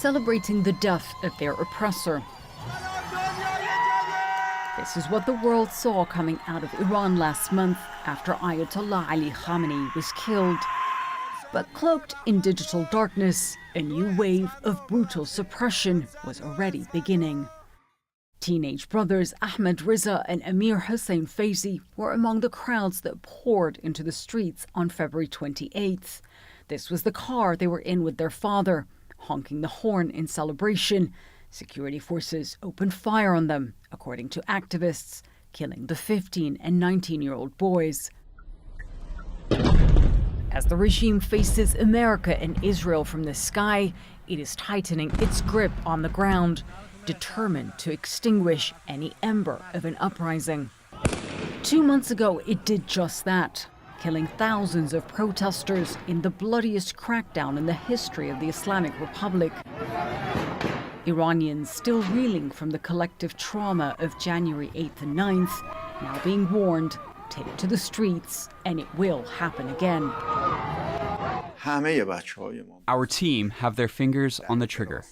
celebrating the death of their oppressor. This is what the world saw coming out of Iran last month after Ayatollah Ali Khamenei was killed. But cloaked in digital darkness, a new wave of brutal suppression was already beginning. Teenage brothers Ahmed Riza and Amir Hossein Faizi were among the crowds that poured into the streets on February 28th. This was the car they were in with their father, honking the horn in celebration. Security forces opened fire on them, according to activists, killing the 15 and 19-year-old boys. As the regime faces America and Israel from the sky, it is tightening its grip on the ground, determined to extinguish any ember of an uprising. 2 months ago, it did just that, killing thousands of protesters in the bloodiest crackdown in the history of the Islamic Republic. Iranians still reeling from the collective trauma of January 8th and 9th, now being warned, take to the streets, and it will happen again. Our team have their fingers on the trigger.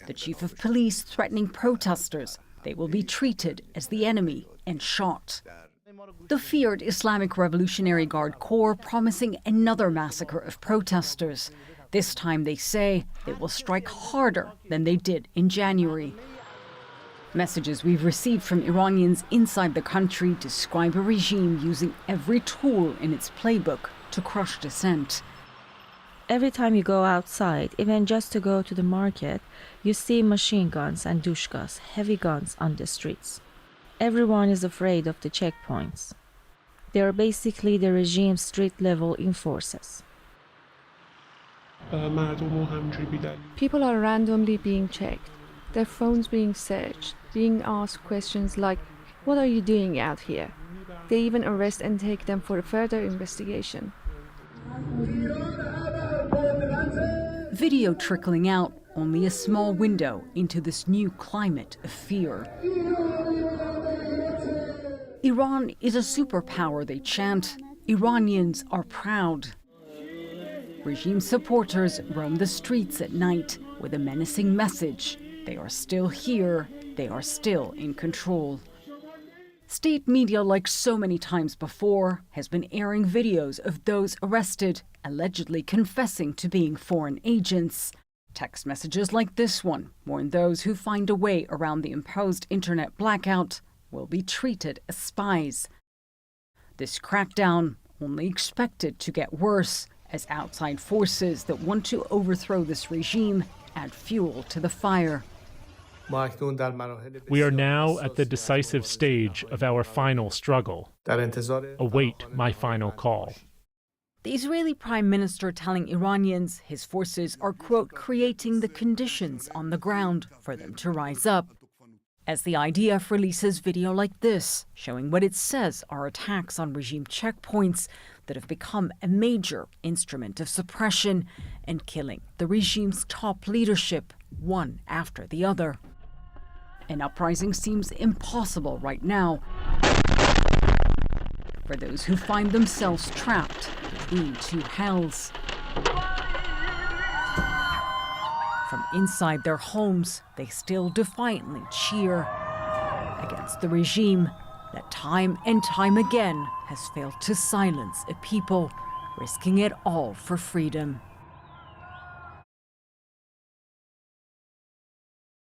The chief of police threatening protesters they will be treated as the enemy and shot. The feared Islamic Revolutionary Guard Corps promising another massacre of protesters. This time, they say, they will strike harder than they did in January. Messages we've received from Iranians inside the country describe a regime using every tool in its playbook to crush dissent. Every time you go outside, even just to go to the market, you see machine guns and dushkas, heavy guns on the streets. Everyone is afraid of the checkpoints. They are basically the regime's street-level enforcers. People are randomly being checked, their phones being searched, being asked questions like, "What are you doing out here?" They even arrest and take them for a further investigation. Video trickling out, only a small window into this new climate of fear. Iran is a superpower, they chant. Iranians are proud. Regime supporters roam the streets at night with a menacing message. They are still here, they are still in control. State media, like so many times before, has been airing videos of those arrested, allegedly confessing to being foreign agents. Text messages like this one warn those who find a way around the imposed internet blackout will be treated as spies. This crackdown only expected to get worse as outside forces that want to overthrow this regime add fuel to the fire. We are now at the decisive stage of our final struggle. Await my final call. The Israeli Prime Minister telling Iranians his forces are, quote, creating the conditions on the ground for them to rise up. As the IDF releases video like this, showing what it says are attacks on regime checkpoints that have become a major instrument of suppression and killing the regime's top leadership, one after the other. An uprising seems impossible right now for those who find themselves trapped between two hells. From inside their homes, they still defiantly cheer against the regime that time and time again has failed to silence a people risking it all for freedom.